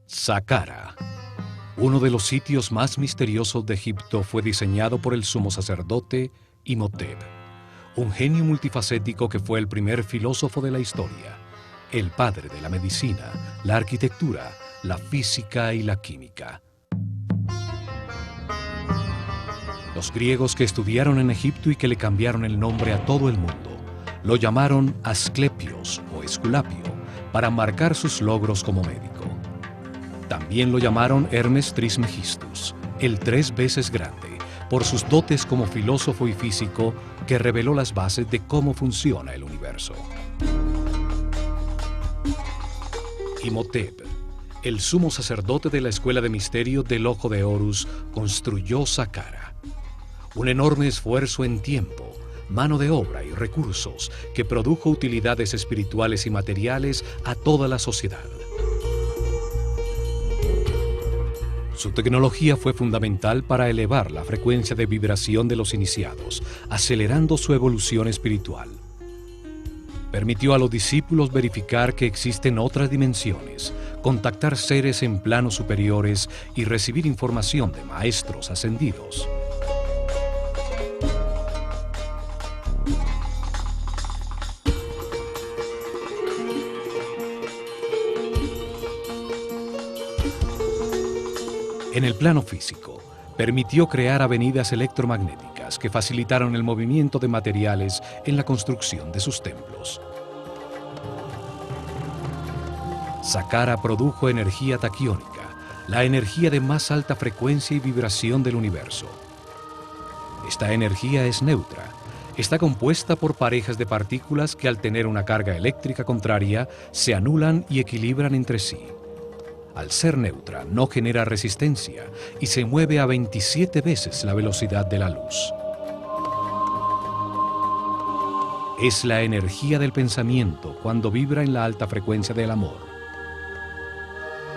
Saqqara. Uno de los sitios más misteriosos de Egipto fue diseñado por el sumo sacerdote Imhotep, un genio multifacético que fue el primer filósofo de la historia, el padre de la medicina, la arquitectura, la física y la química. Los griegos que estudiaron en Egipto y que le cambiaron el nombre a todo el mundo, lo llamaron Asclepios o Esculapio para marcar sus logros como médico. También lo llamaron Hermes Trismegistus, el 3 veces grande, por sus dotes como filósofo y físico que reveló las bases de cómo funciona el universo. Imhotep, el sumo sacerdote de la escuela de misterio del Ojo de Horus, construyó Saqqara. Un enorme esfuerzo en tiempo, mano de obra y recursos que produjo utilidades espirituales y materiales a toda la sociedad. Su tecnología fue fundamental para elevar la frecuencia de vibración de los iniciados, acelerando su evolución espiritual. Permitió a los discípulos verificar que existen otras dimensiones, contactar seres en planos superiores y recibir información de maestros ascendidos. En el plano físico, permitió crear avenidas electromagnéticas que facilitaron el movimiento de materiales en la construcción de sus templos. Saqqara produjo energía taquiónica, la energía de más alta frecuencia y vibración del universo. Esta energía es neutra. Está compuesta por parejas de partículas que al tener una carga eléctrica contraria se anulan y equilibran entre sí. Al ser neutra, no genera resistencia y se mueve a 27 veces la velocidad de la luz. Es la energía del pensamiento cuando vibra en la alta frecuencia del amor.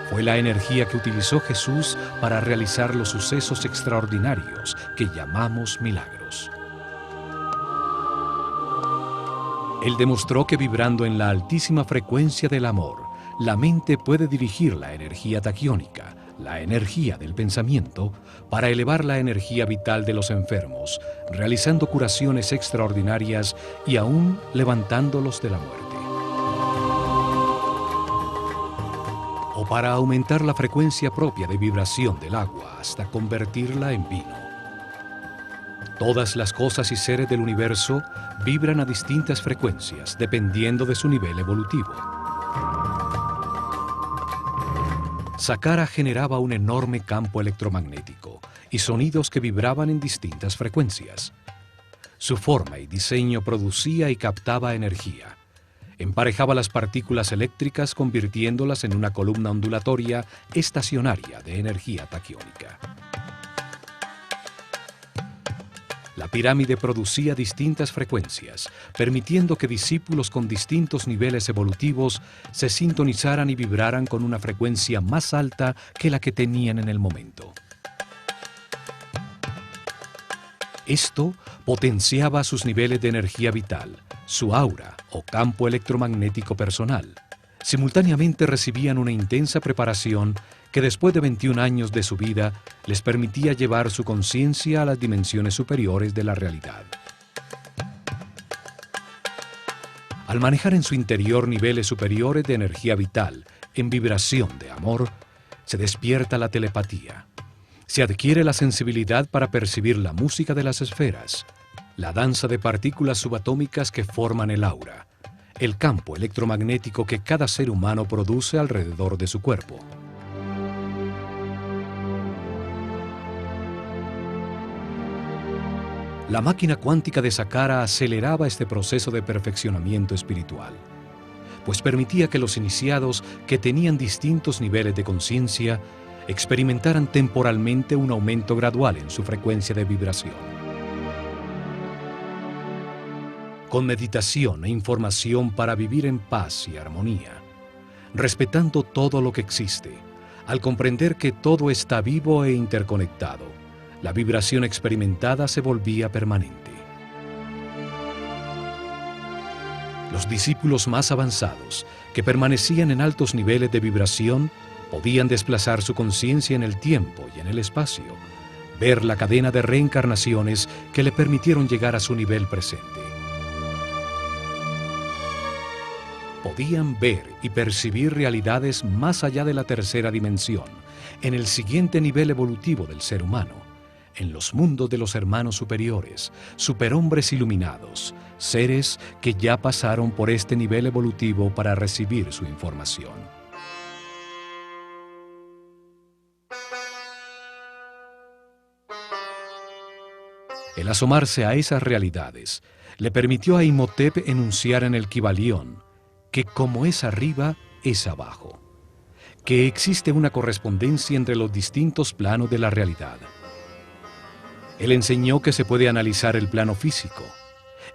Fue la energía que utilizó Jesús para realizar los sucesos extraordinarios que llamamos milagros. Él demostró que vibrando en la altísima frecuencia del amor, la mente puede dirigir la energía taquiónica, la energía del pensamiento, para elevar la energía vital de los enfermos, realizando curaciones extraordinarias y aún levantándolos de la muerte. O para aumentar la frecuencia propia de vibración del agua hasta convertirla en vino. Todas las cosas y seres del universo vibran a distintas frecuencias dependiendo de su nivel evolutivo. Saqqara generaba un enorme campo electromagnético y sonidos que vibraban en distintas frecuencias. Su forma y diseño producía y captaba energía. Emparejaba las partículas eléctricas convirtiéndolas en una columna ondulatoria estacionaria de energía taquiónica. La pirámide producía distintas frecuencias, permitiendo que discípulos con distintos niveles evolutivos se sintonizaran y vibraran con una frecuencia más alta que la que tenían en el momento. Esto potenciaba sus niveles de energía vital, su aura o campo electromagnético personal. Simultáneamente recibían una intensa preparación que después de 21 años de su vida les permitía llevar su conciencia a las dimensiones superiores de la realidad. Al manejar en su interior niveles superiores de energía vital, en vibración de amor, se despierta la telepatía. Se adquiere la sensibilidad para percibir la música de las esferas, la danza de partículas subatómicas que forman el aura, el campo electromagnético que cada ser humano produce alrededor de su cuerpo. La máquina cuántica de Saqqara aceleraba este proceso de perfeccionamiento espiritual, pues permitía que los iniciados que tenían distintos niveles de conciencia experimentaran temporalmente un aumento gradual en su frecuencia de vibración. Con meditación e información para vivir en paz y armonía, respetando todo lo que existe, al comprender que todo está vivo e interconectado, la vibración experimentada se volvía permanente. Los discípulos más avanzados, que permanecían en altos niveles de vibración, podían desplazar su conciencia en el tiempo y en el espacio, ver la cadena de reencarnaciones que le permitieron llegar a su nivel presente. Podían ver y percibir realidades más allá de la tercera dimensión, en el siguiente nivel evolutivo del ser humano, en los mundos de los hermanos superiores, superhombres iluminados, seres que ya pasaron por este nivel evolutivo para recibir su información. El asomarse a esas realidades le permitió a Imhotep enunciar en el Kybalión que como es arriba, es abajo, que existe una correspondencia entre los distintos planos de la realidad. Él enseñó que se puede analizar el plano físico,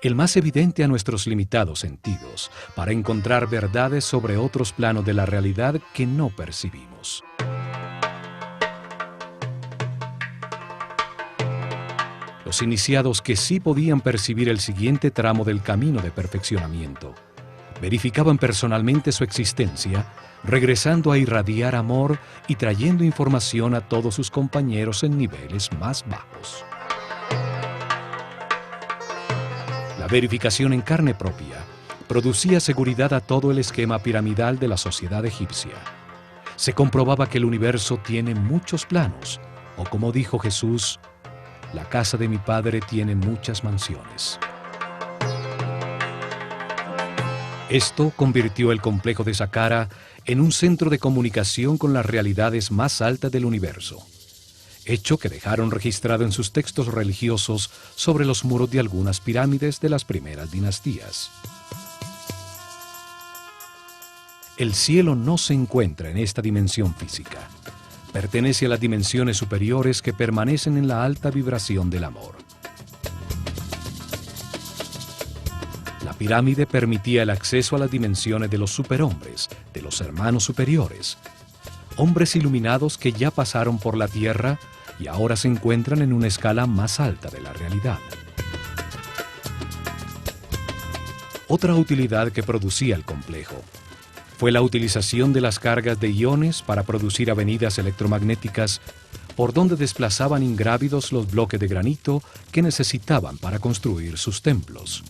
el más evidente a nuestros limitados sentidos, para encontrar verdades sobre otros planos de la realidad que no percibimos. Los iniciados que sí podían percibir el siguiente tramo del camino de perfeccionamiento, verificaban personalmente su existencia, regresando a irradiar amor y trayendo información a todos sus compañeros en niveles más bajos. La verificación en carne propia producía seguridad a todo el esquema piramidal de la sociedad egipcia. Se comprobaba que el universo tiene muchos planos, o como dijo Jesús, la casa de mi Padre tiene muchas mansiones. Esto convirtió el complejo de Saqqara en un centro de comunicación con las realidades más altas del universo, hecho que dejaron registrado en sus textos religiosos sobre los muros de algunas pirámides de las primeras dinastías. El cielo no se encuentra en esta dimensión física. Pertenece a las dimensiones superiores que permanecen en la alta vibración del amor. La pirámide permitía el acceso a las dimensiones de los superhombres, de los hermanos superiores, hombres iluminados que ya pasaron por la tierra y ahora se encuentran en una escala más alta de la realidad. Otra utilidad que producía el complejo fue la utilización de las cargas de iones para producir avenidas electromagnéticas por donde desplazaban ingrávidos los bloques de granito que necesitaban para construir sus templos.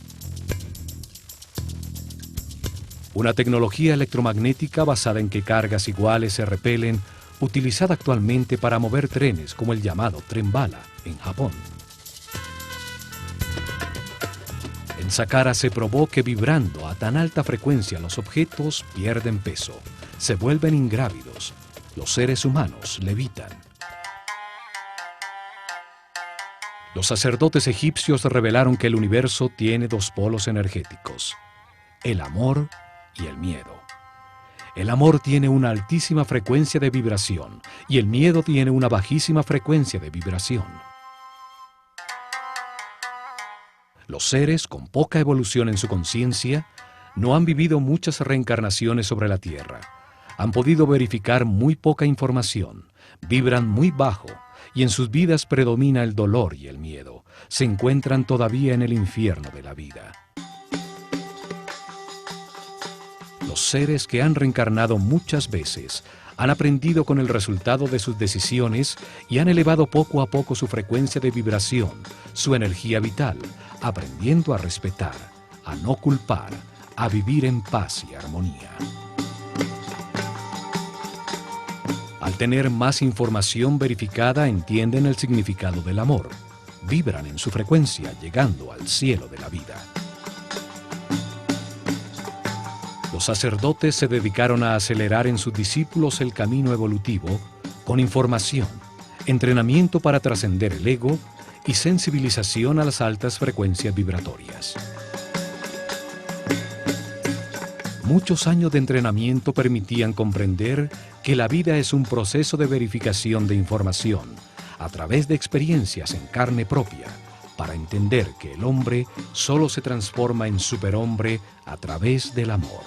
Una tecnología electromagnética basada en que cargas iguales se repelen, utilizada actualmente para mover trenes como el llamado tren bala en Japón. En Saqqara se probó que vibrando a tan alta frecuencia los objetos pierden peso, se vuelven ingrávidos, los seres humanos levitan. Los sacerdotes egipcios revelaron que el universo tiene dos polos energéticos, el amor y el miedo. El amor tiene una altísima frecuencia de vibración y el miedo tiene una bajísima frecuencia de vibración. Los seres con poca evolución en su conciencia no han vivido muchas reencarnaciones sobre la Tierra. Han podido verificar muy poca información, vibran muy bajo y en sus vidas predomina el dolor y el miedo. Se encuentran todavía en el infierno de la vida. Los seres que han reencarnado muchas veces han aprendido con el resultado de sus decisiones y han elevado poco a poco su frecuencia de vibración, su energía vital, aprendiendo a respetar, a no culpar, a vivir en paz y armonía. Al tener más información verificada, entienden el significado del amor, vibran en su frecuencia, llegando al cielo de la vida. Los sacerdotes se dedicaron a acelerar en sus discípulos el camino evolutivo con información, entrenamiento para trascender el ego y sensibilización a las altas frecuencias vibratorias. Muchos años de entrenamiento permitían comprender que la vida es un proceso de verificación de información a través de experiencias en carne propia, para entender que el hombre solo se transforma en superhombre a través del amor.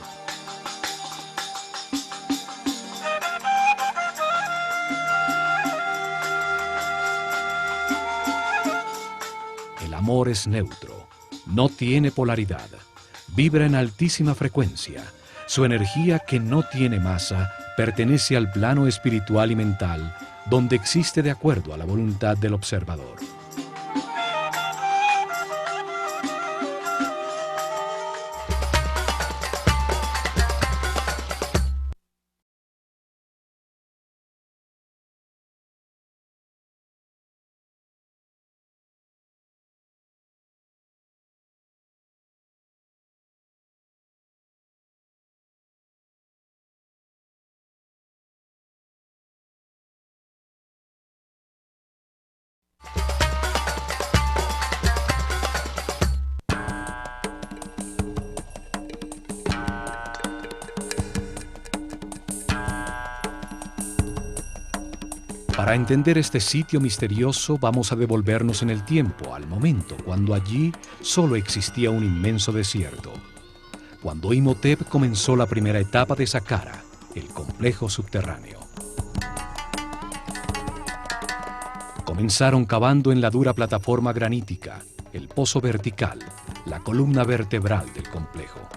El amor es neutro, no tiene polaridad, Vibra en altísima frecuencia. Su energía, que no tiene masa, pertenece al plano espiritual y mental, donde existe de acuerdo a la voluntad del observador. Para entender este sitio misterioso, vamos a devolvernos en el tiempo, al momento cuando allí solo existía un inmenso desierto. Cuando Imhotep comenzó la primera etapa de Saqqara, el complejo subterráneo. Comenzaron cavando en la dura plataforma granítica, el pozo vertical, la columna vertebral del complejo.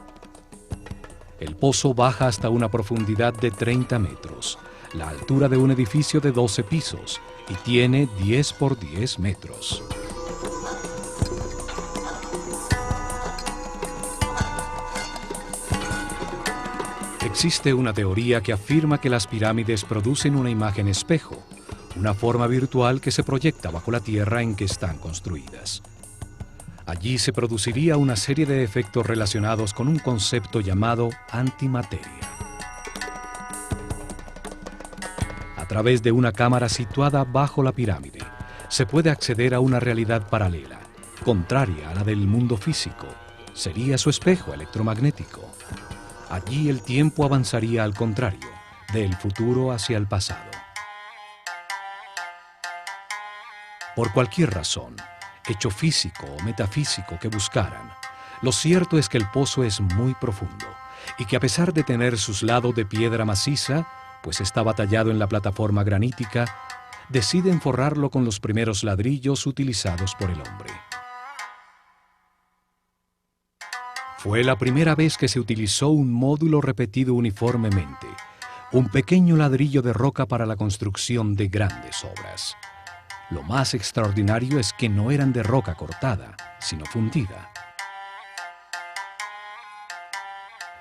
El pozo baja hasta una profundidad de 30 metros, la altura de un edificio de 12 pisos, y tiene 10 por 10 metros. Existe una teoría que afirma que las pirámides producen una imagen espejo, una forma virtual que se proyecta bajo la tierra en que están construidas. Allí se produciría una serie de efectos relacionados con un concepto llamado antimateria. A través de una cámara situada bajo la pirámide, se puede acceder a una realidad paralela, contraria a la del mundo físico. Sería su espejo electromagnético. Allí el tiempo avanzaría al contrario, del futuro hacia el pasado. Por cualquier razón, hecho físico o metafísico que buscaran, lo cierto es que el pozo es muy profundo y que, a pesar de tener sus lados de piedra maciza, pues estaba tallado en la plataforma granítica, deciden forrarlo con los primeros ladrillos utilizados por el hombre. Fue la primera vez que se utilizó un módulo repetido uniformemente, un pequeño ladrillo de roca para la construcción de grandes obras. Lo más extraordinario es que no eran de roca cortada, sino fundida.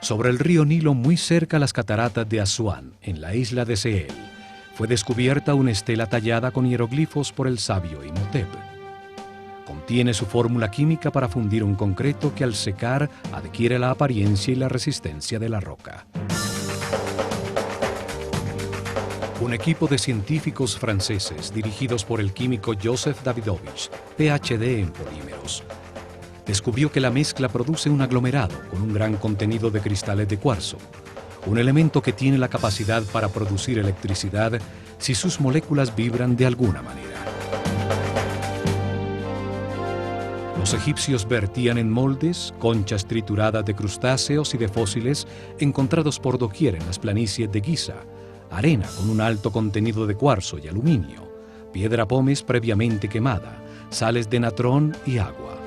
Sobre el río Nilo, muy cerca a las cataratas de Asuán, en la isla de Sehel, fue descubierta una estela tallada con hieroglifos por el sabio Imhotep. Contiene su fórmula química para fundir un concreto que al secar adquiere la apariencia y la resistencia de la roca. Un equipo de científicos franceses dirigidos por el químico Joseph Davidovich, PhD en polímeros, descubrió que la mezcla produce un aglomerado con un gran contenido de cristales de cuarzo, un elemento que tiene la capacidad para producir electricidad si sus moléculas vibran de alguna manera. Los egipcios vertían en moldes conchas trituradas de crustáceos y de fósiles encontrados por doquier en las planicies de Giza, arena con un alto contenido de cuarzo y aluminio, piedra pómez previamente quemada, sales de natrón y agua.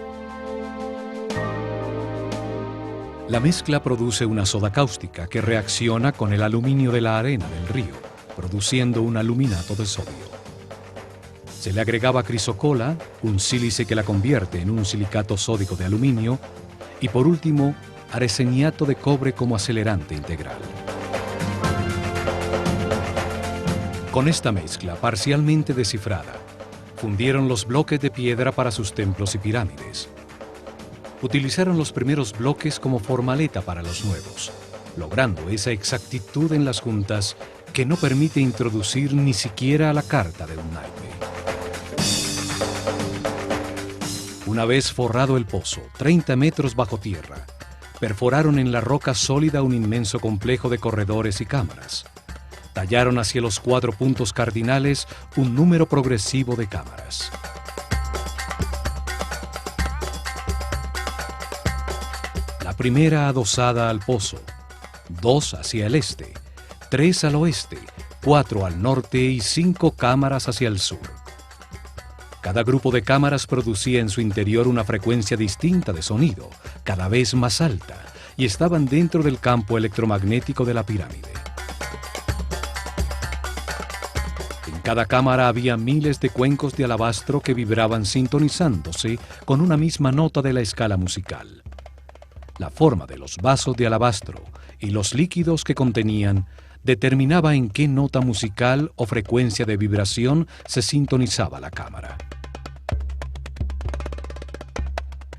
La mezcla produce una soda cáustica que reacciona con el aluminio de la arena del río, produciendo un aluminato de sodio. Se le agregaba crisocola, un sílice que la convierte en un silicato sódico de aluminio, y por último, arseniato de cobre como acelerante integral. Con esta mezcla parcialmente descifrada, fundieron los bloques de piedra para sus templos y pirámides. Utilizaron los primeros bloques como formaleta para los nuevos, logrando esa exactitud en las juntas que no permite introducir ni siquiera la carta de un naipe. Una vez forrado el pozo, 30 metros bajo tierra, perforaron en la roca sólida un inmenso complejo de corredores y cámaras. Tallaron hacia los 4 puntos cardinales un número progresivo de cámaras. La primera adosada al pozo, 2 hacia el este, 3 al oeste, 4 al norte y 5 cámaras hacia el sur. Cada grupo de cámaras producía en su interior una frecuencia distinta de sonido, cada vez más alta, y estaban dentro del campo electromagnético de la pirámide. En cada cámara había miles de cuencos de alabastro que vibraban sintonizándose con una misma nota de la escala musical. La forma de los vasos de alabastro y los líquidos que contenían determinaba en qué nota musical o frecuencia de vibración se sintonizaba la cámara.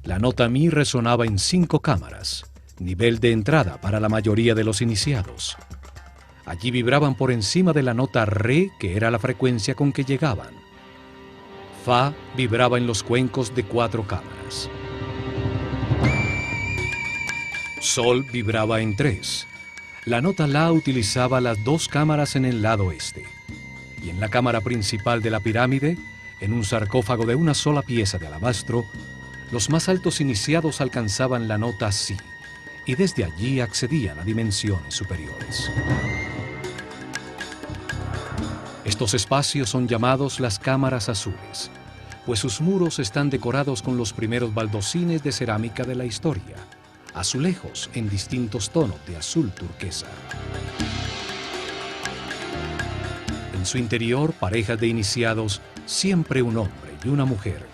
La nota Mi resonaba en 5 cámaras, nivel de entrada para la mayoría de los iniciados. Allí vibraban por encima de la nota Re, que era la frecuencia con que llegaban. Fa vibraba en los cuencos de 4 cámaras. Sol vibraba en 3. La nota La utilizaba las 2 cámaras en el lado este. Y en la cámara principal de la pirámide, en un sarcófago de una sola pieza de alabastro, los más altos iniciados alcanzaban la nota Si, y desde allí accedían a dimensiones superiores. Estos espacios son llamados las cámaras azules, pues sus muros están decorados con los primeros baldocines de cerámica de la historia, azulejos en distintos tonos de azul turquesa. En su interior, parejas de iniciados, siempre un hombre y una mujer,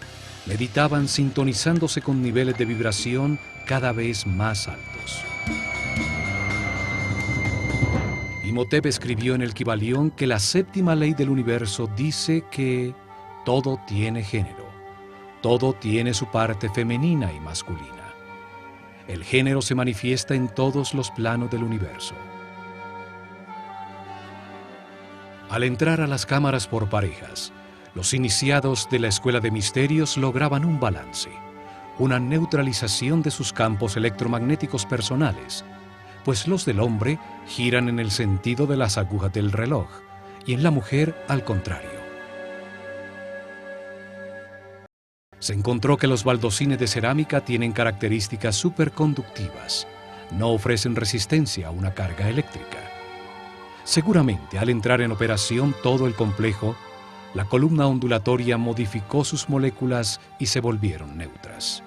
meditaban sintonizándose con niveles de vibración cada vez más altos. Imhotep escribió en el Kybalión que la 7ª ley del universo dice que todo tiene género, todo tiene su parte femenina y masculina. El género se manifiesta en todos los planos del universo. Al entrar a las cámaras por parejas, los iniciados de la Escuela de Misterios lograban un balance, una neutralización de sus campos electromagnéticos personales, pues los del hombre giran en el sentido de las agujas del reloj y en la mujer al contrario. Se encontró que los baldocines de cerámica tienen características superconductivas, no ofrecen resistencia a una carga eléctrica. Seguramente al entrar en operación todo el complejo, la columna ondulatoria modificó sus moléculas y se volvieron neutras.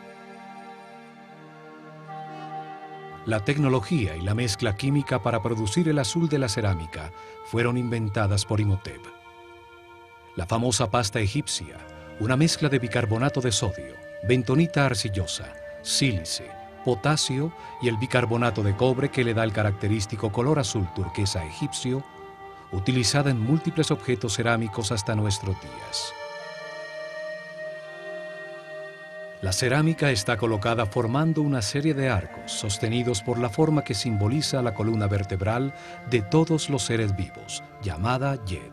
La tecnología y la mezcla química para producir el azul de la cerámica fueron inventadas por Imhotep. La famosa pasta egipcia, una mezcla de bicarbonato de sodio, bentonita arcillosa, sílice, potasio y el bicarbonato de cobre que le da el característico color azul turquesa egipcio, utilizada en múltiples objetos cerámicos hasta nuestros días. La cerámica está colocada formando una serie de arcos sostenidos por la forma que simboliza la columna vertebral de todos los seres vivos, llamada Yed.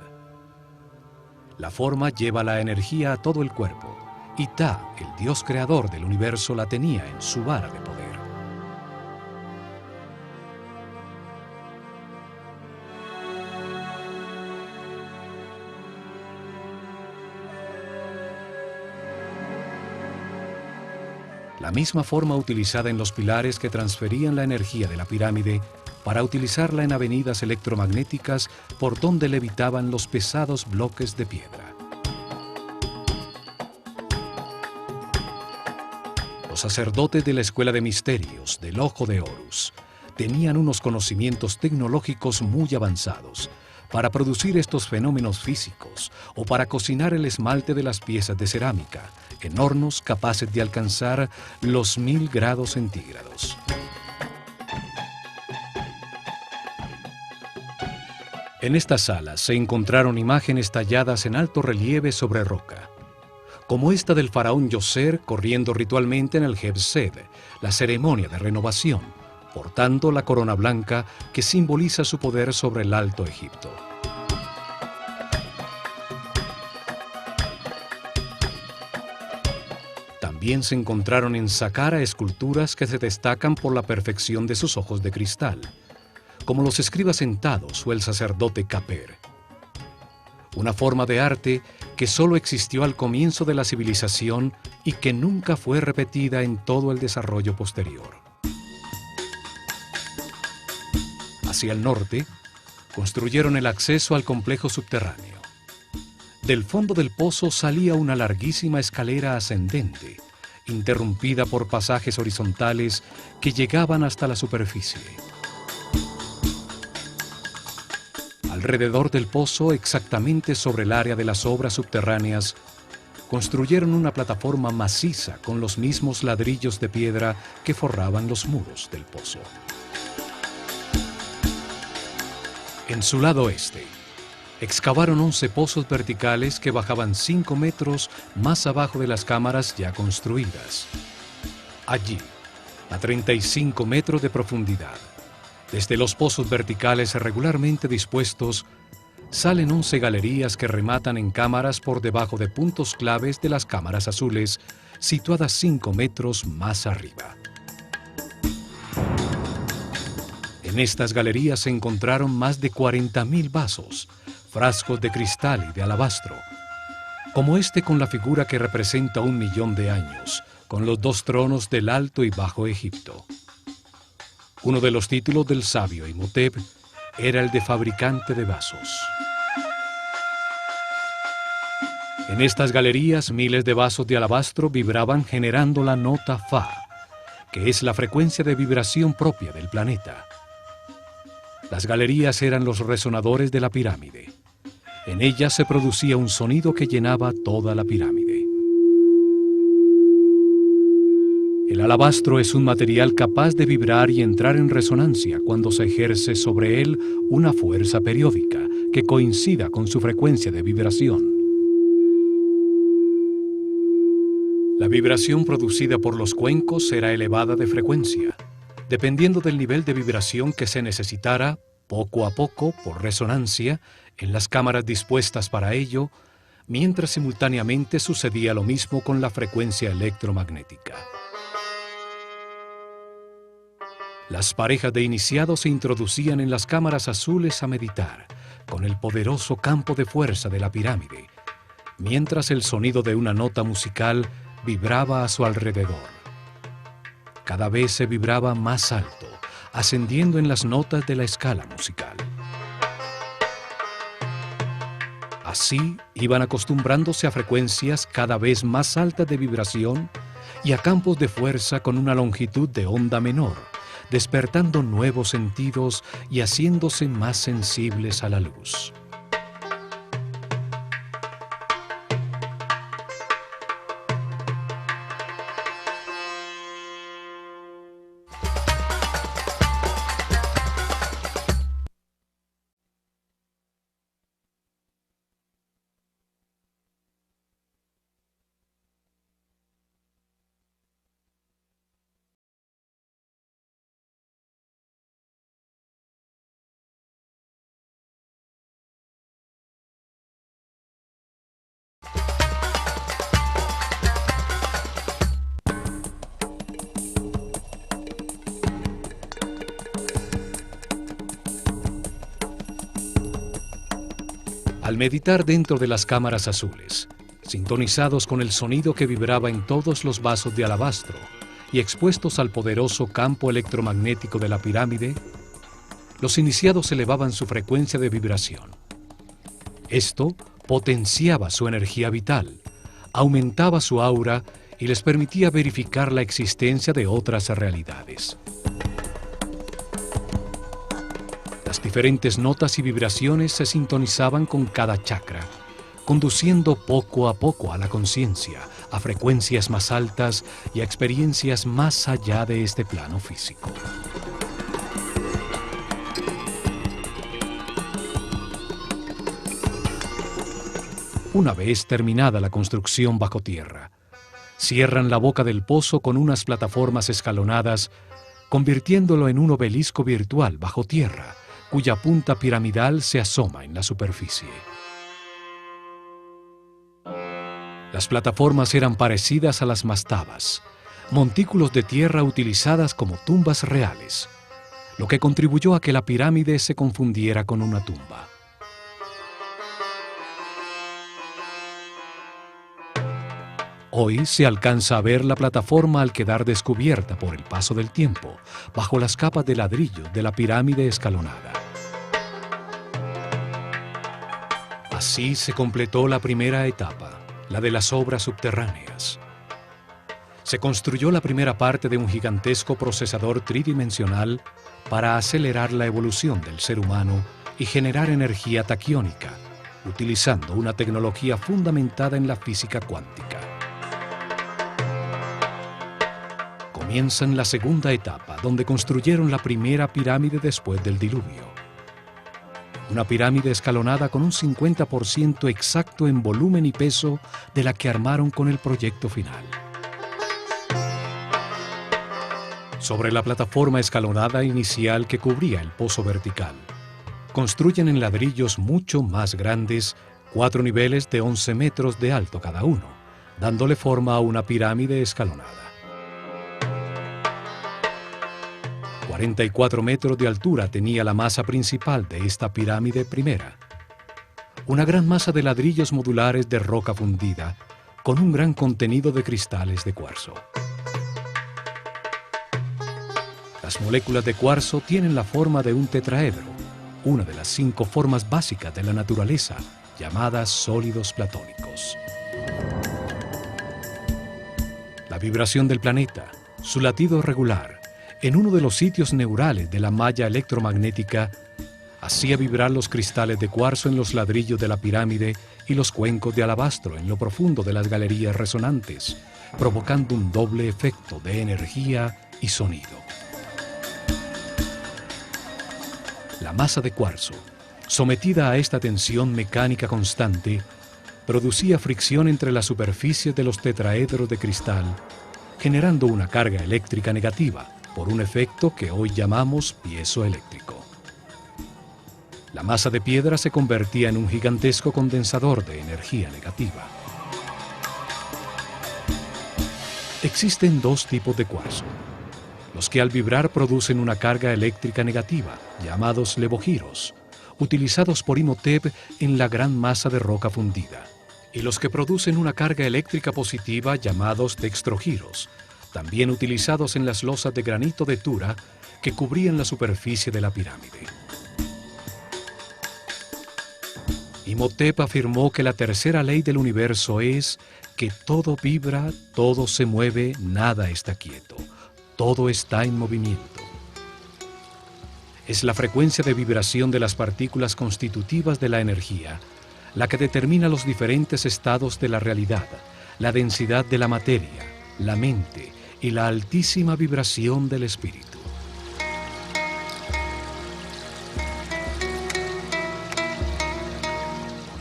La forma lleva la energía a todo el cuerpo, y Ta, el dios creador del universo, la tenía en su vara de poder. La misma forma utilizada en los pilares que transferían la energía de la pirámide para utilizarla en avenidas electromagnéticas por donde levitaban los pesados bloques de piedra. Los sacerdotes de la Escuela de Misterios del Ojo de Horus tenían unos conocimientos tecnológicos muy avanzados para producir estos fenómenos físicos o para cocinar el esmalte de las piezas de cerámica en hornos capaces de alcanzar los 1000 grados centígrados. En esta sala se encontraron imágenes talladas en alto relieve sobre roca, como esta del faraón Yoser corriendo ritualmente en el Heb-Sed, la ceremonia de renovación, portando la corona blanca que simboliza su poder sobre el Alto Egipto. También se encontraron en Saqqara esculturas que se destacan por la perfección de sus ojos de cristal, como los escribas sentados o el sacerdote Kaper. Una forma de arte que solo existió al comienzo de la civilización y que nunca fue repetida en todo el desarrollo posterior. Hacia el norte, construyeron el acceso al complejo subterráneo. Del fondo del pozo salía una larguísima escalera ascendente interrumpida por pasajes horizontales que llegaban hasta la superficie. Alrededor del pozo, exactamente sobre el área de las obras subterráneas, construyeron una plataforma maciza con los mismos ladrillos de piedra que forraban los muros del pozo. En su lado este, excavaron 11 pozos verticales que bajaban 5 metros más abajo de las cámaras ya construidas. Allí, a 35 metros de profundidad, desde los pozos verticales regularmente dispuestos, salen 11 galerías que rematan en cámaras por debajo de puntos claves de las cámaras azules, situadas 5 metros más arriba. En estas galerías se encontraron más de 40.000 vasos, frascos de cristal y de alabastro, como este con la figura que representa 1.000.000 de años, con los 2 tronos del Alto y Bajo Egipto. Uno de los títulos del sabio Imhotep era el de fabricante de vasos. En estas galerías, miles de vasos de alabastro vibraban generando la nota Fa, que es la frecuencia de vibración propia del planeta. Las galerías eran los resonadores de la pirámide. En ellas se producía un sonido que llenaba toda la pirámide. El alabastro es un material capaz de vibrar y entrar en resonancia cuando se ejerce sobre él una fuerza periódica que coincida con su frecuencia de vibración. La vibración producida por los cuencos era elevada de frecuencia, dependiendo del nivel de vibración que se necesitara, poco a poco, por resonancia, en las cámaras dispuestas para ello, mientras simultáneamente sucedía lo mismo con la frecuencia electromagnética. Las parejas de iniciados se introducían en las cámaras azules a meditar, con el poderoso campo de fuerza de la pirámide, mientras el sonido de una nota musical vibraba a su alrededor. Cada vez se vibraba más alto, ascendiendo en las notas de la escala musical. Así iban acostumbrándose a frecuencias cada vez más altas de vibración y a campos de fuerza con una longitud de onda menor, despertando nuevos sentidos y haciéndose más sensibles a la luz. Al meditar dentro de las cámaras azules, sintonizados con el sonido que vibraba en todos los vasos de alabastro y expuestos al poderoso campo electromagnético de la pirámide, los iniciados elevaban su frecuencia de vibración. Esto potenciaba su energía vital, aumentaba su aura y les permitía verificar la existencia de otras realidades. Las diferentes notas y vibraciones se sintonizaban con cada chakra, conduciendo poco a poco a la conciencia, a frecuencias más altas y a experiencias más allá de este plano físico. Una vez terminada la construcción bajo tierra, cierran la boca del pozo con unas plataformas escalonadas, convirtiéndolo en un obelisco virtual bajo tierra, cuya punta piramidal se asoma en la superficie. Las plataformas eran parecidas a las mastabas, montículos de tierra utilizadas como tumbas reales, lo que contribuyó a que la pirámide se confundiera con una tumba. Hoy se alcanza a ver la plataforma al quedar descubierta por el paso del tiempo, bajo las capas de ladrillo de la pirámide escalonada. Así se completó la primera etapa, la de las obras subterráneas. se construyó la primera parte de un gigantesco procesador tridimensional para acelerar la evolución del ser humano y generar energía taquiónica, utilizando una tecnología fundamentada en la física cuántica. Comienza la segunda etapa, donde construyeron la primera pirámide después del diluvio. Una pirámide escalonada con un 50% exacto en volumen y peso de la que armaron con el proyecto final. Sobre la plataforma escalonada inicial que cubría el pozo vertical, construyen en ladrillos mucho más grandes 4 niveles de 11 metros de alto cada uno, dándole forma a una pirámide escalonada. 44 metros de altura tenía la masa principal de esta pirámide primera. Una gran masa de ladrillos modulares de roca fundida, con un gran contenido de cristales de cuarzo. Las moléculas de cuarzo tienen la forma de un tetraedro, una de las 5 formas básicas de la naturaleza, llamadas sólidos platónicos. La vibración del planeta, su latido regular, en uno de los sitios neurales de la malla electromagnética, hacía vibrar los cristales de cuarzo en los ladrillos de la pirámide y los cuencos de alabastro en lo profundo de las galerías resonantes, provocando un doble efecto de energía y sonido. La masa de cuarzo, sometida a esta tensión mecánica constante, producía fricción entre las superficies de los tetraedros de cristal, generando una carga eléctrica negativa, por un efecto que hoy llamamos piezoeléctrico. La masa de piedra se convertía en un gigantesco condensador de energía negativa. Existen 2 tipos de cuarzo: los que al vibrar producen una carga eléctrica negativa, llamados levogiros, utilizados por Imhotep en la gran masa de roca fundida, y los que producen una carga eléctrica positiva, llamados dextrogiros, también utilizados en las losas de granito de Tura que cubrían la superficie de la pirámide. Imhotep afirmó que la tercera ley del universo es que todo vibra, todo se mueve, nada está quieto, todo está en movimiento. Es la frecuencia de vibración de las partículas constitutivas de la energía la que determina los diferentes estados de la realidad, la densidad de la materia, la mente y la altísima vibración del espíritu.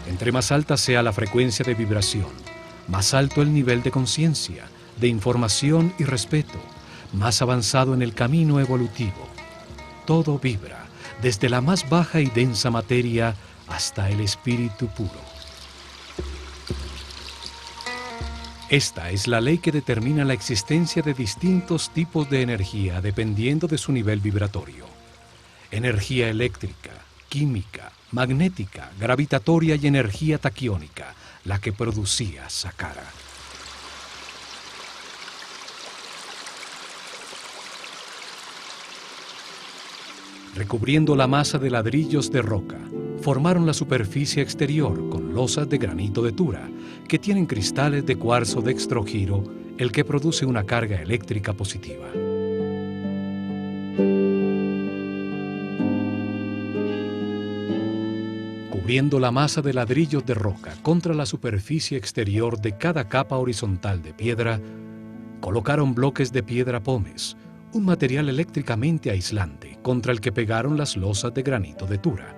Entre más alta sea la frecuencia de vibración, más alto el nivel de conciencia, de información y respeto, más avanzado en el camino evolutivo. Todo vibra, desde la más baja y densa materia hasta el espíritu puro. Esta es la ley que determina la existencia de distintos tipos de energía dependiendo de su nivel vibratorio. Energía eléctrica, química, magnética, gravitatoria y energía taquiónica, la que producía Saqqara. Recubriendo la masa de ladrillos de roca, formaron la superficie exterior con losas de granito de Tura, que tienen cristales de cuarzo dextrogiro, el que produce una carga eléctrica positiva. Cubriendo la masa de ladrillos de roca contra la superficie exterior de cada capa horizontal de piedra, colocaron bloques de piedra pómez, un material eléctricamente aislante contra el que pegaron las losas de granito de Tura.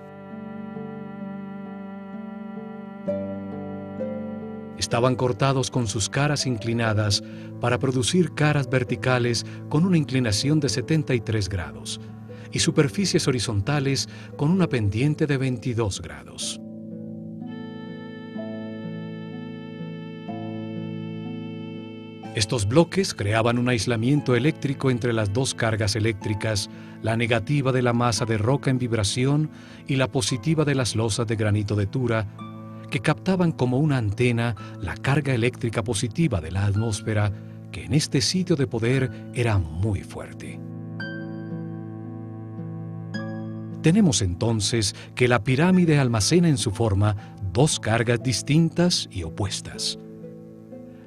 Estaban cortados con sus caras inclinadas para producir caras verticales con una inclinación de 73 grados y superficies horizontales con una pendiente de 22 grados. Estos bloques creaban un aislamiento eléctrico entre las 2 cargas eléctricas, la negativa de la masa de roca en vibración y la positiva de las losas de granito de Tura, que captaban como una antena la carga eléctrica positiva de la atmósfera, que en este sitio de poder era muy fuerte. Tenemos entonces que la pirámide almacena en su forma 2 cargas distintas y opuestas.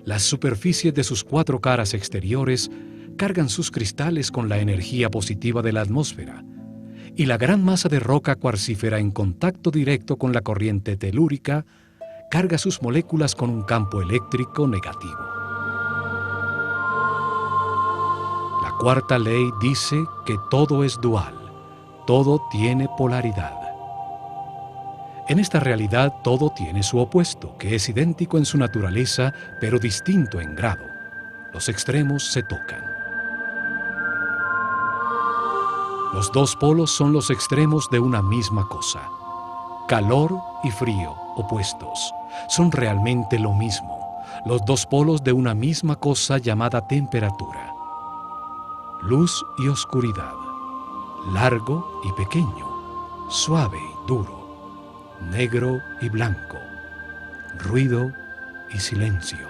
Las superficies de sus 4 caras exteriores cargan sus cristales con la energía positiva de la atmósfera, y la gran masa de roca cuarcífera en contacto directo con la corriente telúrica carga sus moléculas con un campo eléctrico negativo. La cuarta ley dice que todo es dual, todo tiene polaridad. En esta realidad todo tiene su opuesto, que es idéntico en su naturaleza, pero distinto en grado. Los extremos se tocan. Los 2 polos son los extremos de una misma cosa. Calor y frío, opuestos, son realmente lo mismo, los 2 polos de una misma cosa llamada temperatura. Luz y oscuridad, largo y pequeño, suave y duro, negro y blanco, ruido y silencio,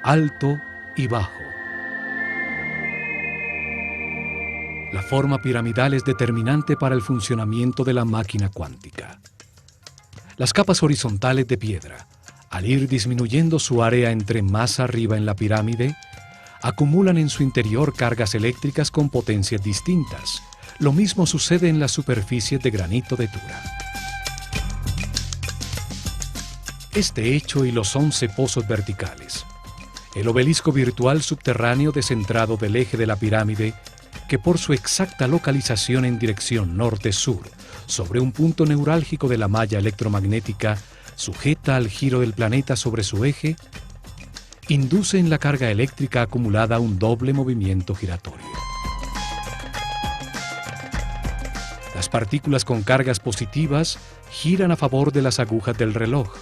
alto y bajo. La forma piramidal es determinante para el funcionamiento de la máquina cuántica. Las capas horizontales de piedra, al ir disminuyendo su área entre más arriba en la pirámide, acumulan en su interior cargas eléctricas con potencias distintas. Lo mismo sucede en las superficies de granito de Tura. Este hecho y los 11 pozos verticales, el obelisco virtual subterráneo descentrado del eje de la pirámide, que por su exacta localización en dirección norte-sur, sobre un punto neurálgico de la malla electromagnética, sujeta al giro del planeta sobre su eje, induce en la carga eléctrica acumulada un doble movimiento giratorio. Las partículas con cargas positivas giran a favor de las agujas del reloj.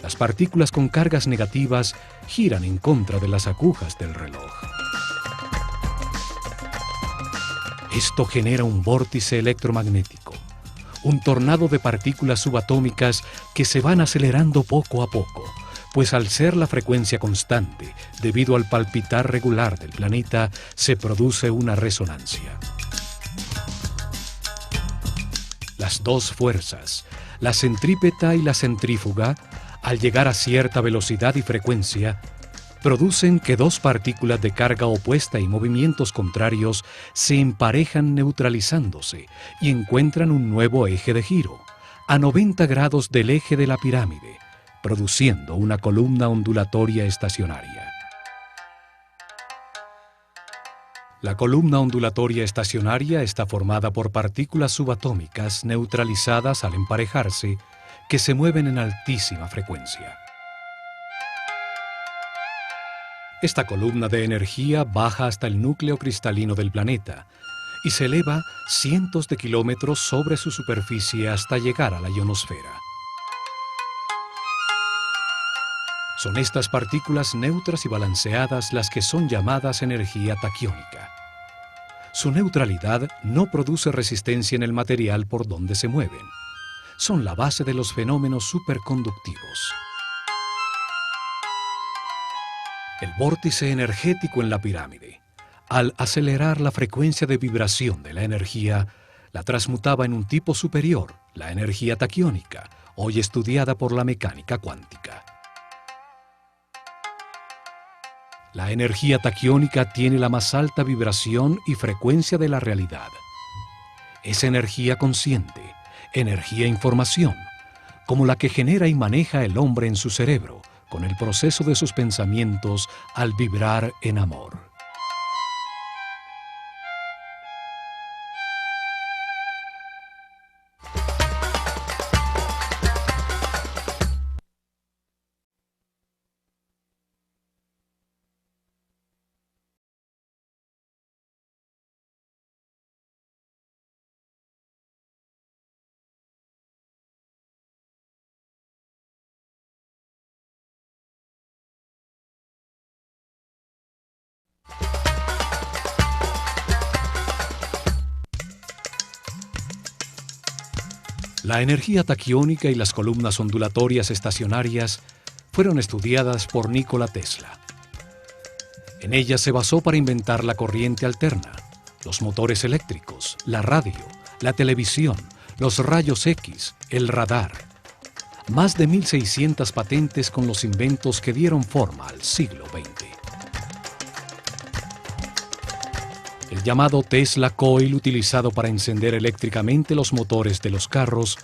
Las partículas con cargas negativas giran en contra de las agujas del reloj. Esto genera un vórtice electromagnético, un tornado de partículas subatómicas que se van acelerando poco a poco, pues al ser la frecuencia constante, debido al palpitar regular del planeta, se produce una resonancia. Las 2 fuerzas, la centrípeta y la centrífuga, al llegar a cierta velocidad y frecuencia, producen que 2 partículas de carga opuesta y movimientos contrarios se emparejan neutralizándose y encuentran un nuevo eje de giro, a 90 grados del eje de la pirámide, produciendo una columna ondulatoria estacionaria. La columna ondulatoria estacionaria está formada por partículas subatómicas neutralizadas al emparejarse, que se mueven en altísima frecuencia. Esta columna de energía baja hasta el núcleo cristalino del planeta y se eleva cientos de kilómetros sobre su superficie hasta llegar a la ionosfera. Son estas partículas neutras y balanceadas las que son llamadas energía taquiónica. Su neutralidad no produce resistencia en el material por donde se mueven. Son la base de los fenómenos superconductivos. El vórtice energético en la pirámide, al acelerar la frecuencia de vibración de la energía, la transmutaba en un tipo superior, la energía taquiónica, hoy estudiada por la mecánica cuántica. La energía taquiónica tiene la más alta vibración y frecuencia de la realidad. Es energía consciente, energía información, como la que genera y maneja el hombre en su cerebro, con el proceso de sus pensamientos al vibrar en amor. La energía taquiónica y las columnas ondulatorias estacionarias fueron estudiadas por Nikola Tesla. En ellas se basó para inventar la corriente alterna, los motores eléctricos, la radio, la televisión, los rayos X, el radar. más de 1.600 patentes con los inventos que dieron forma al siglo XX. El llamado Tesla Coil, utilizado para encender eléctricamente los motores de los carros,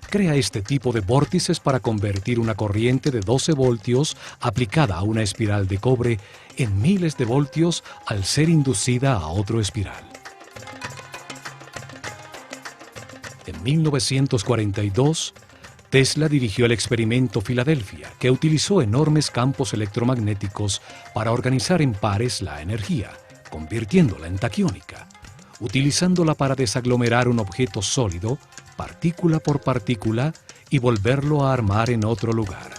crea este tipo de vórtices para convertir una corriente de 12 voltios aplicada a una espiral de cobre en miles de voltios al ser inducida a otro espiral. En 1942, Tesla dirigió el experimento Filadelfia, que utilizó enormes campos electromagnéticos para organizar en pares la energía, convirtiéndola en taquiónica, utilizándola para desaglomerar un objeto sólido, partícula por partícula, y volverlo a armar en otro lugar.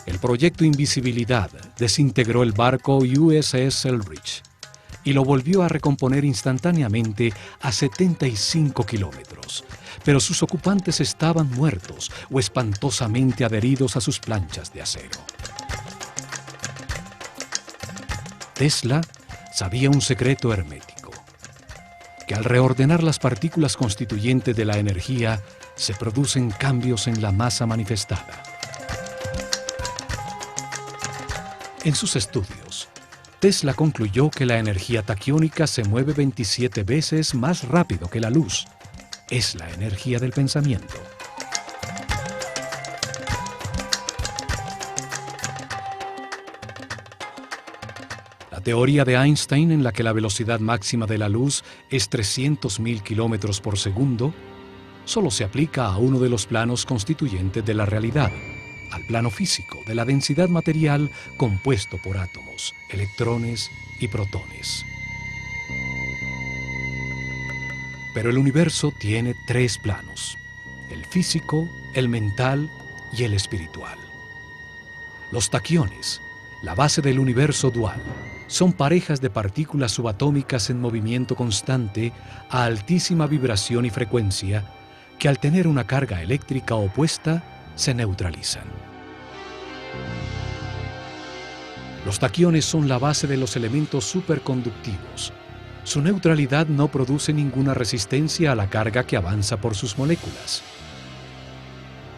El proyecto Invisibilidad desintegró el barco USS Eldridge y lo volvió a recomponer instantáneamente a 75 kilómetros, pero sus ocupantes estaban muertos o espantosamente adheridos a sus planchas de acero. Tesla sabía un secreto hermético, que al reordenar las partículas constituyentes de la energía, se producen cambios en la masa manifestada. En sus estudios, Tesla concluyó que la energía taquiónica se mueve 27 veces más rápido que la luz. Es la energía del pensamiento. La teoría de Einstein, en la que la velocidad máxima de la luz es 300.000 kilómetros por segundo, solo se aplica a uno de los planos constituyentes de la realidad, al plano físico de la densidad material compuesto por átomos, electrones y protones. Pero el universo tiene tres planos: el físico, el mental y el espiritual. Los taquiones, la base del universo dual, son parejas de partículas subatómicas en movimiento constante a altísima vibración y frecuencia que, al tener una carga eléctrica opuesta, se neutralizan. Los taquiones son la base de los elementos superconductivos. Su neutralidad no produce ninguna resistencia a la carga que avanza por sus moléculas.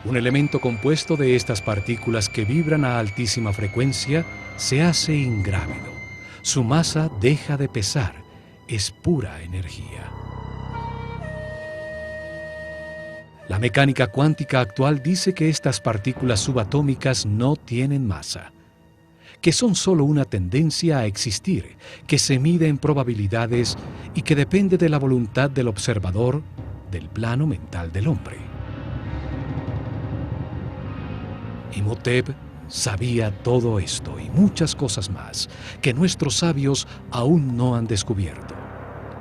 Un elemento compuesto de estas partículas que vibran a altísima frecuencia se hace ingrávido. Su masa deja de pesar, es pura energía. La mecánica cuántica actual dice que estas partículas subatómicas no tienen masa, que son solo una tendencia a existir, que se mide en probabilidades y que depende de la voluntad del observador del plano mental del hombre. Imhotep sabía todo esto y muchas cosas más que nuestros sabios aún no han descubierto.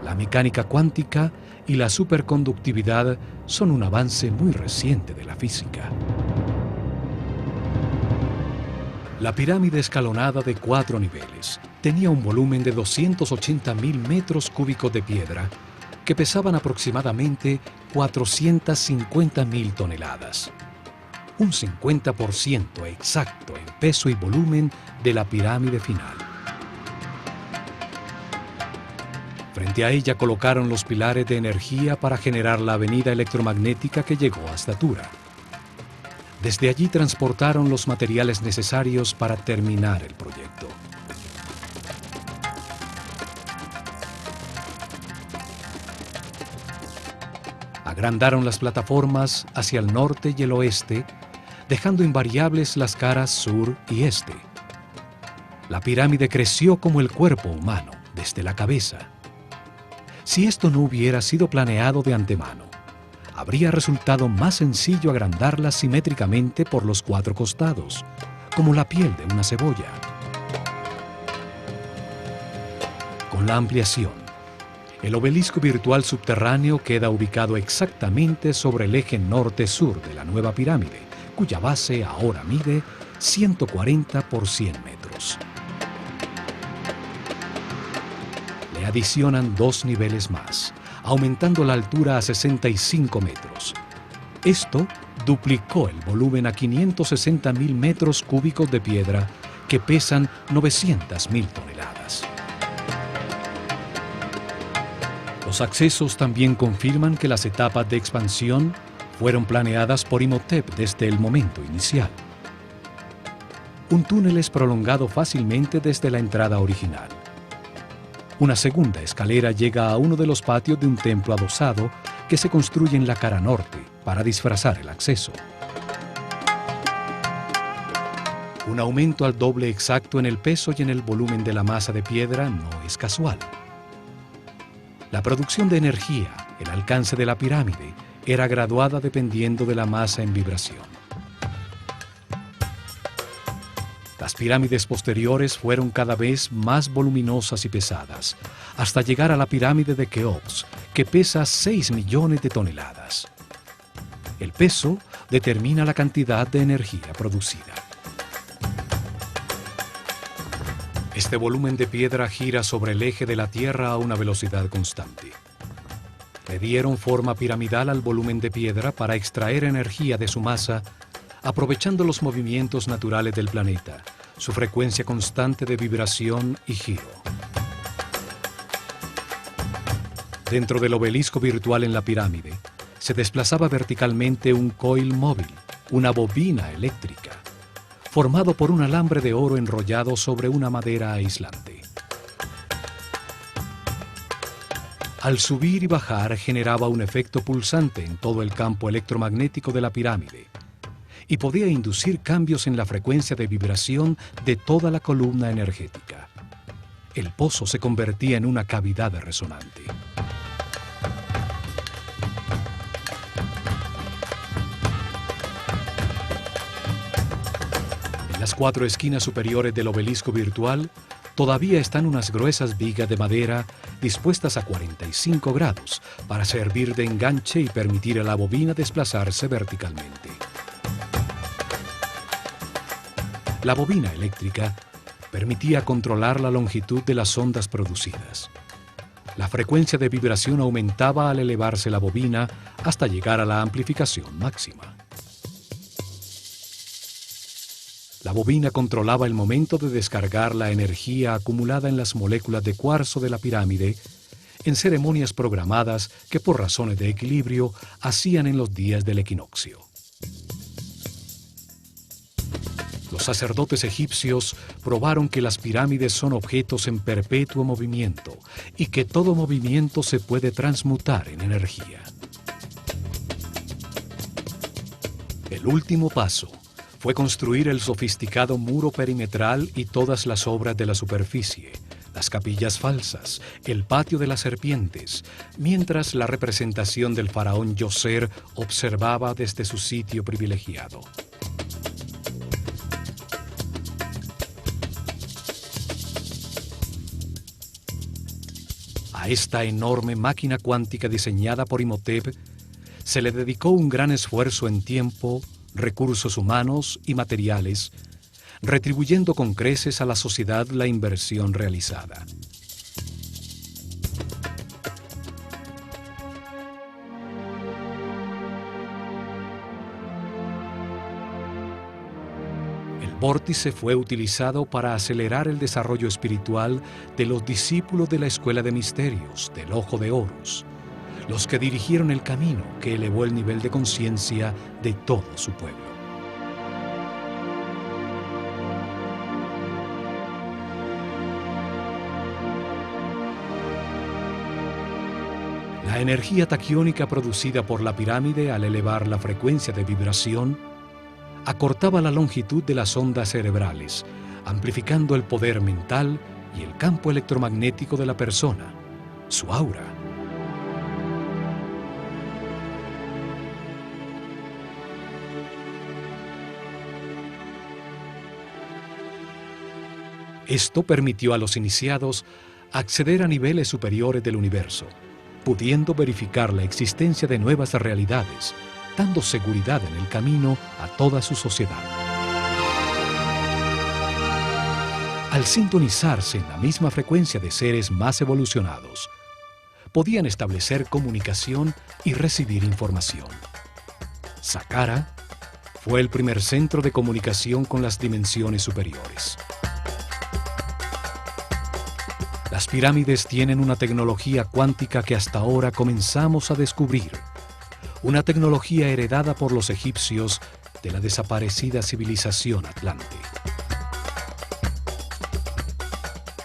La mecánica cuántica y la superconductividad son un avance muy reciente de la física. La pirámide escalonada de 4 niveles tenía un volumen de 280.000 metros cúbicos de piedra que pesaban aproximadamente 450.000 toneladas. Un 50% exacto en peso y volumen de la pirámide final. Frente a ella colocaron los pilares de energía para generar la avenida electromagnética que llegó hasta Tura. Desde allí transportaron los materiales necesarios para terminar el proyecto. Agrandaron las plataformas hacia el norte y el oeste, dejando invariables las caras sur y este. La pirámide creció como el cuerpo humano, desde la cabeza. Si esto no hubiera sido planeado de antemano, habría resultado más sencillo agrandarla simétricamente por los 4 costados, como la piel de una cebolla. Con la ampliación, el obelisco virtual subterráneo queda ubicado exactamente sobre el eje norte-sur de la nueva pirámide, cuya base ahora mide 140 por 100 metros. Le adicionan 2 niveles más, aumentando la altura a 65 metros. Esto duplicó el volumen a 560.000 metros cúbicos de piedra que pesan 900.000 toneladas. Los accesos también confirman que las etapas de expansión fueron planeadas por Imhotep desde el momento inicial. Un túnel es prolongado fácilmente desde la entrada original. Una segunda escalera llega a uno de los patios de un templo adosado que se construye en la cara norte para disfrazar el acceso. Un aumento al doble exacto en el peso y en el volumen de la masa de piedra no es casual. La producción de energía, el alcance de la pirámide, era graduada dependiendo de la masa en vibración. Las pirámides posteriores fueron cada vez más voluminosas y pesadas, hasta llegar a la pirámide de Keops, que pesa 6 millones de toneladas. El peso determina la cantidad de energía producida. Este volumen de piedra gira sobre el eje de la Tierra a una velocidad constante. Le dieron forma piramidal al volumen de piedra para extraer energía de su masa, aprovechando los movimientos naturales del planeta, su frecuencia constante de vibración y giro. Dentro del obelisco virtual en la pirámide, se desplazaba verticalmente un coil móvil, una bobina eléctrica, formado por un alambre de oro enrollado sobre una madera aislante. Al subir y bajar generaba un efecto pulsante en todo el campo electromagnético de la pirámide y podía inducir cambios en la frecuencia de vibración de toda la columna energética. El pozo se convertía en una cavidad resonante. En las 4 esquinas superiores del obelisco virtual todavía están unas gruesas vigas de madera dispuestas a 45 grados para servir de enganche y permitir a la bobina desplazarse verticalmente. La bobina eléctrica permitía controlar la longitud de las ondas producidas. La frecuencia de vibración aumentaba al elevarse la bobina hasta llegar a la amplificación máxima. La bobina controlaba el momento de descargar la energía acumulada en las moléculas de cuarzo de la pirámide en ceremonias programadas que por razones de equilibrio hacían en los días del equinoccio. Los sacerdotes egipcios probaron que las pirámides son objetos en perpetuo movimiento y que todo movimiento se puede transmutar en energía. El último paso fue construir el sofisticado muro perimetral y todas las obras de la superficie, las capillas falsas, el patio de las serpientes, mientras la representación del faraón Djoser observaba desde su sitio privilegiado. A esta enorme máquina cuántica diseñada por Imhotep se le dedicó un gran esfuerzo en tiempo, recursos humanos y materiales, retribuyendo con creces a la sociedad la inversión realizada. El vórtice fue utilizado para acelerar el desarrollo espiritual de los discípulos de la Escuela de Misterios del Ojo de Horus, los que dirigieron el camino que elevó el nivel de conciencia de todo su pueblo. La energía taquiónica producida por la pirámide al elevar la frecuencia de vibración acortaba la longitud de las ondas cerebrales, amplificando el poder mental y el campo electromagnético de la persona, su aura. Esto permitió a los iniciados acceder a niveles superiores del universo, pudiendo verificar la existencia de nuevas realidades, dando seguridad en el camino a toda su sociedad. Al sintonizarse en la misma frecuencia de seres más evolucionados, podían establecer comunicación y recibir información. Saqqara fue el primer centro de comunicación con las dimensiones superiores. Las pirámides tienen una tecnología cuántica que hasta ahora comenzamos a descubrir, una tecnología heredada por los egipcios de la desaparecida civilización atlante.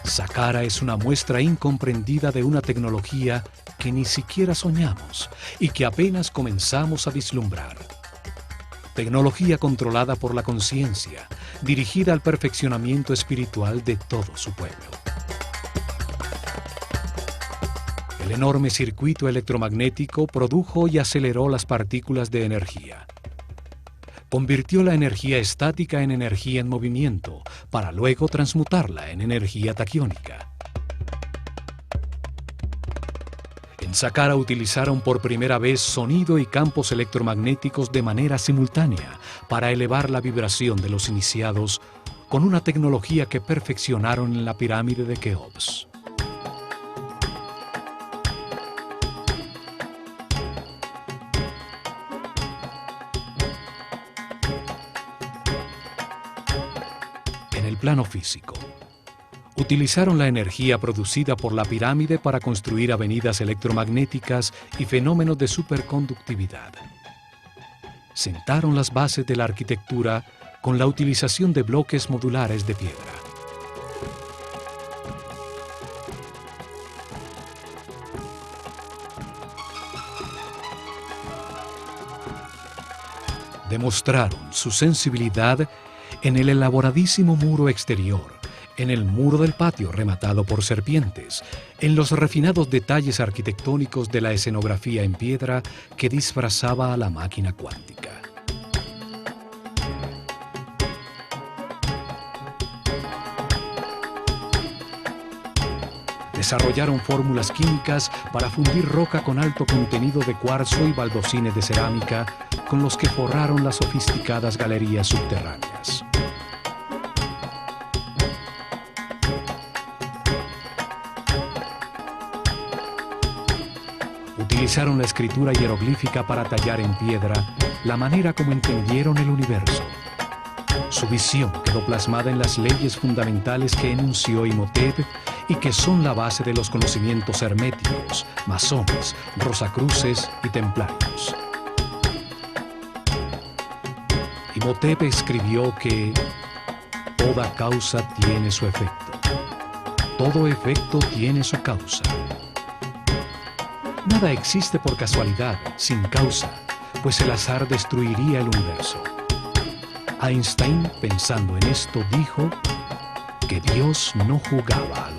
Saqqara es una muestra incomprendida de una tecnología que ni siquiera soñamos y que apenas comenzamos a vislumbrar. Tecnología controlada por la conciencia, dirigida al perfeccionamiento espiritual de todo su pueblo. El enorme circuito electromagnético produjo y aceleró las partículas de energía. Convirtió la energía estática en energía en movimiento, para luego transmutarla en energía taquiónica. En Saqqara utilizaron por primera vez sonido y campos electromagnéticos de manera simultánea para elevar la vibración de los iniciados con una tecnología que perfeccionaron en la pirámide de Keops. En el plano físico, utilizaron la energía producida por la pirámide para construir avenidas electromagnéticas y fenómenos de superconductividad. Sentaron las bases de la arquitectura con la utilización de bloques modulares de piedra. Demostraron su sensibilidad en el elaboradísimo muro exterior, en el muro del patio rematado por serpientes, en los refinados detalles arquitectónicos de la escenografía en piedra que disfrazaba a la máquina cuántica. Desarrollaron fórmulas químicas para fundir roca con alto contenido de cuarzo y baldosines de cerámica con los que forraron las sofisticadas galerías subterráneas. Utilizaron la escritura hieroglífica para tallar en piedra la manera como entendieron el universo. Su visión quedó plasmada en las leyes fundamentales que enunció Imhotep y que son la base de los conocimientos herméticos, masones, rosacruces y templarios. Imhotep escribió que toda causa tiene su efecto, todo efecto tiene su causa. Nada existe por casualidad, sin causa, pues el azar destruiría el universo. Einstein, pensando en esto, dijo que Dios no jugaba a